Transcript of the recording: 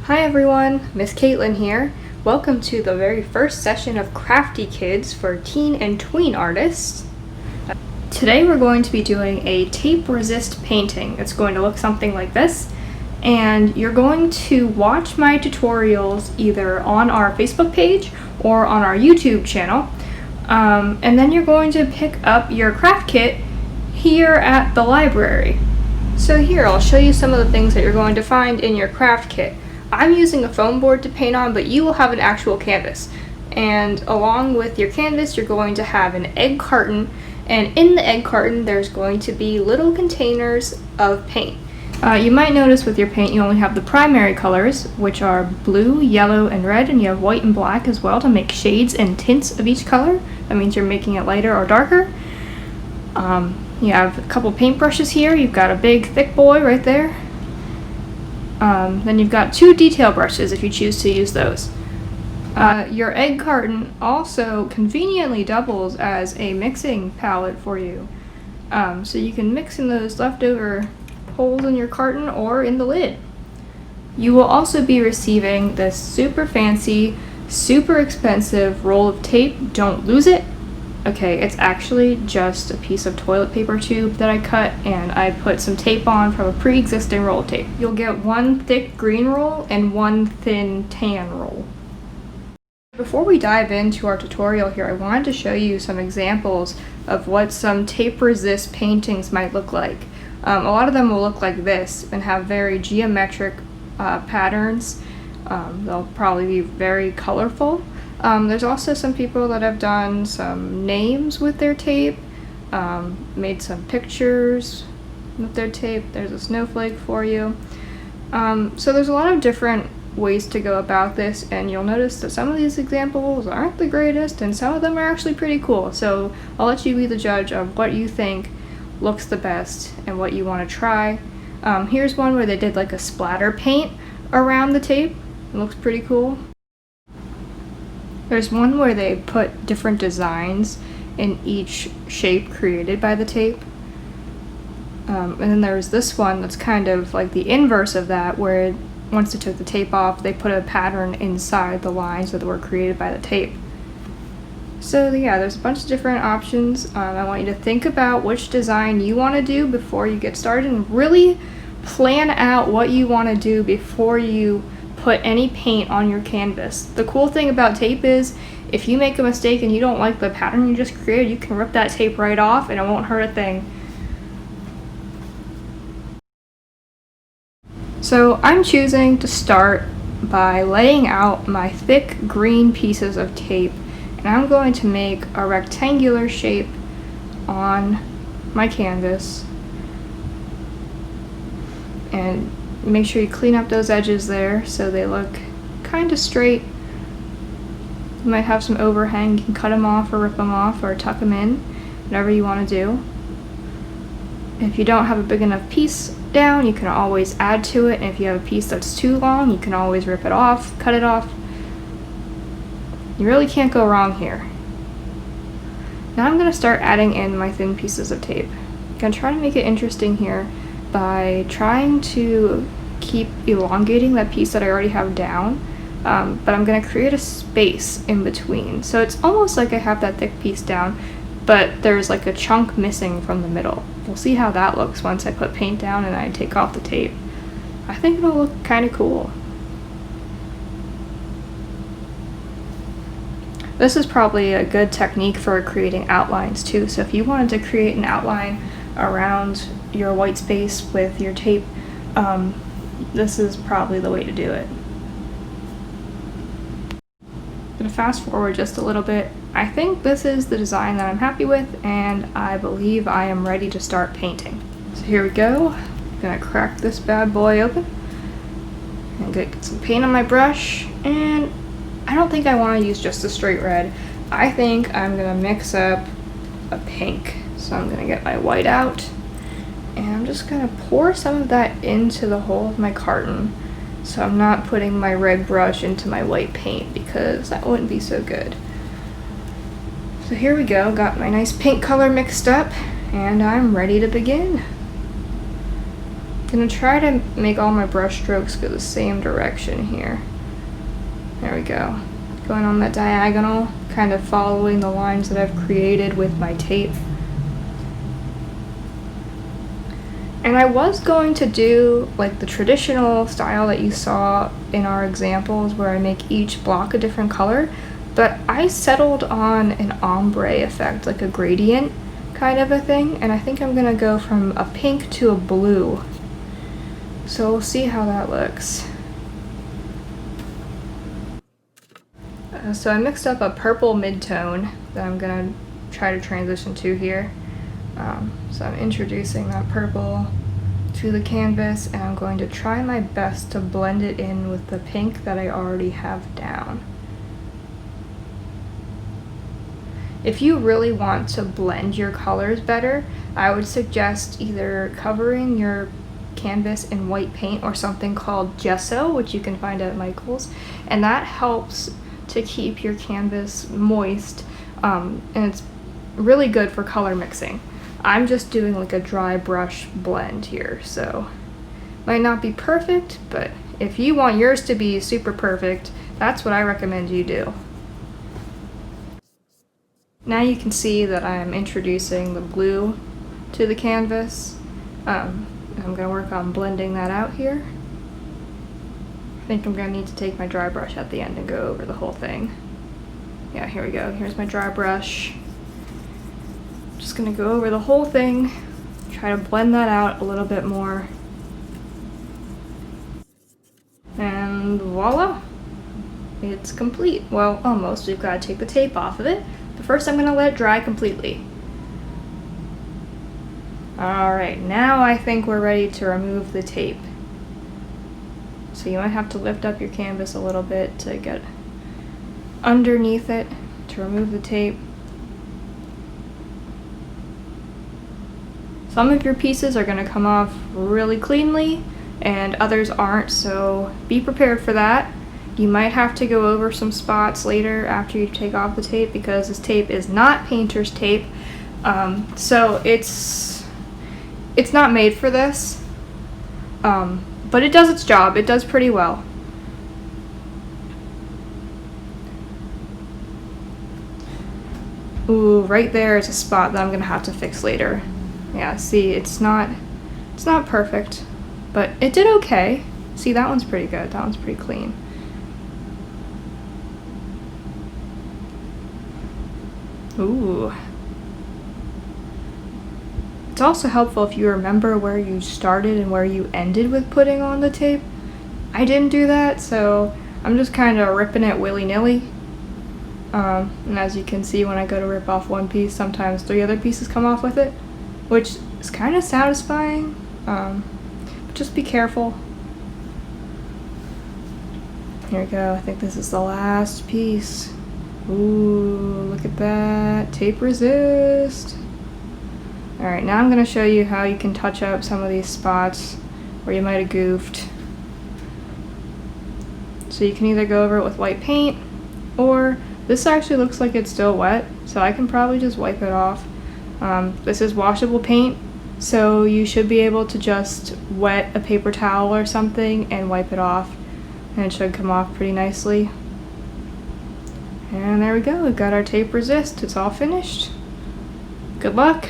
Hi everyone, Miss Caitlin here. Welcome to the very first session of Krafty Kids for teen and tween artists. Today we're going to be doing a tape resist painting. It's going to look something like this, and you're going to watch my tutorials either on our Facebook page or on our YouTube channel, and then you're going to pick up your craft kit here at the library. So here, I'll show you some of the things that you're going to find in your craft kit. I'm using a foam board to paint on, but you will have an actual canvas. And along with your canvas, you're going to have an egg carton, and in the egg carton there's going to be little containers of paint. You might notice with your paint you only have the primary colors, which are blue, yellow, and red, and you have white and black as well to make shades and tints of each color. That means you're making it lighter or darker. You have a couple paintbrushes here. You've got a big thick boy right there. Then you've got two detail brushes if you choose to use those. Your egg carton also conveniently doubles as a mixing palette for you. So you can mix in those leftover holes in your carton or in the lid. You will also be receiving this super fancy, super expensive roll of tape. Don't lose it. Okay, it's actually just a piece of toilet paper tube that I cut, and I put some tape on from a pre-existing roll of tape. You'll get one thick green roll and one thin tan roll. Before we dive into our tutorial here, I wanted to show you some examples of what some tape resist paintings might look like. A lot of them will look like this and have very geometric patterns. They'll probably be very colorful. There's also some people that have done some names with their tape, made some pictures with their tape. There's a snowflake for you. So there's a lot of different ways to go about this, and you'll notice that some of these examples aren't the greatest and some of them are actually pretty cool. So I'll let you be the judge of what you think looks the best and what you want to try. Here's one where they did like a splatter paint around the tape. It looks pretty cool. There's one where they put different designs in each shape created by the tape. And then there's this one that's kind of like the inverse of that, where once they took the tape off, they put a pattern inside the lines that were created by the tape. So yeah, there's a bunch of different options. I want you to think about which design you want to do before you get started, and really plan out what you want to do before you put any paint on your canvas. The cool thing about tape is if you make a mistake and you don't like the pattern you just created, you can rip that tape right off and it won't hurt a thing. So I'm choosing to start by laying out my thick green pieces of tape, and I'm going to make a rectangular shape on my canvas, and make sure you clean up those edges there so they look kind of straight. You might have some overhang. You can cut them off or rip them off or tuck them in, whatever you want to do. If you don't have a big enough piece down, you can always add to it, and if you have a piece that's too long, you can always rip it off, cut it off. You really can't go wrong here. Now I'm going to start adding in my thin pieces of tape. I'm going to try to make it interesting here by trying to keep elongating that piece that I already have down, but I'm going to create a space in between. So it's almost like I have that thick piece down, but there's like a chunk missing from the middle. We'll see how that looks once I put paint down and I take off the tape. I think it'll look kind of cool. This is probably a good technique for creating outlines too. So if you wanted to create an outline around your white space with your tape, this is probably the way to do it. I'm going to fast forward just a little bit. I think this is the design that I'm happy with, and I believe I am ready to start painting. So here we go. I'm going to crack this bad boy open and get some paint on my brush, and I don't think I want to use just a straight red. I think I'm going to mix up a pink. So I'm going to get my white out, and I'm just going to pour some of that into the hole of my carton. So I'm not putting my red brush into my white paint because that wouldn't be so good. So here we go, got my nice pink color mixed up, and I'm ready to begin. I'm gonna try to make all my brush strokes go the same direction here. There we go. Going on that diagonal, kind of following the lines that I've created with my tape. And I was going to do like the traditional style that you saw in our examples where I make each block a different color, but I settled on an ombre effect, like a gradient kind of a thing, and I think I'm gonna go from a pink to a blue. So we'll see how that looks. So I mixed up a purple mid-tone that I'm gonna try to transition to here. So I'm introducing that purple to the canvas, and I'm going to try my best to blend it in with the pink that I already have down. If you really want to blend your colors better, I would suggest either covering your canvas in white paint or something called gesso, which you can find at Michael's, and that helps to keep your canvas moist, and it's really good for color mixing. I'm just doing like a dry brush blend here, so might not be perfect, but if you want yours to be super perfect, that's what I recommend you do. Now you can see that I'm introducing the blue to the canvas. I'm gonna work on blending that out here. I think I'm gonna need to take my dry brush at the end and go over the whole thing. Yeah, here we go. Here's my dry brush. Just gonna go over the whole thing, try to blend that out a little bit more. And voila, it's complete. Well, almost. We've got to take the tape off of it, but first I'm gonna let it dry completely. Alright, now I think we're ready to remove the tape. So you might have to lift up your canvas a little bit to get underneath it to remove the tape. Some of your pieces are going to come off really cleanly and others aren't, so be prepared for that. You might have to go over some spots later after you take off the tape because this tape is not painter's tape, so it's not made for this, but it does its job. It does pretty well. Ooh, right there is a spot that I'm gonna have to fix later. Yeah, see, it's not perfect, but it did okay. See, that one's pretty good. That one's pretty clean. Ooh. It's also helpful if you remember where you started and where you ended with putting on the tape. I didn't do that, so I'm just kind of ripping it willy-nilly. And as you can see, when I go to rip off one piece, sometimes 3 other pieces come off with it, which is kind of satisfying, but just be careful. Here we go. I think this is the last piece. Ooh, look at that. Tape resist. Alright, now I'm going to show you how you can touch up some of these spots where you might have goofed. So you can either go over it with white paint, or this actually looks like it's still wet, so I can probably just wipe it off. This is washable paint, so you should be able to just wet a paper towel or something and wipe it off, and it should come off pretty nicely. And there we go, we've got our tape resist. It's all finished. Good luck!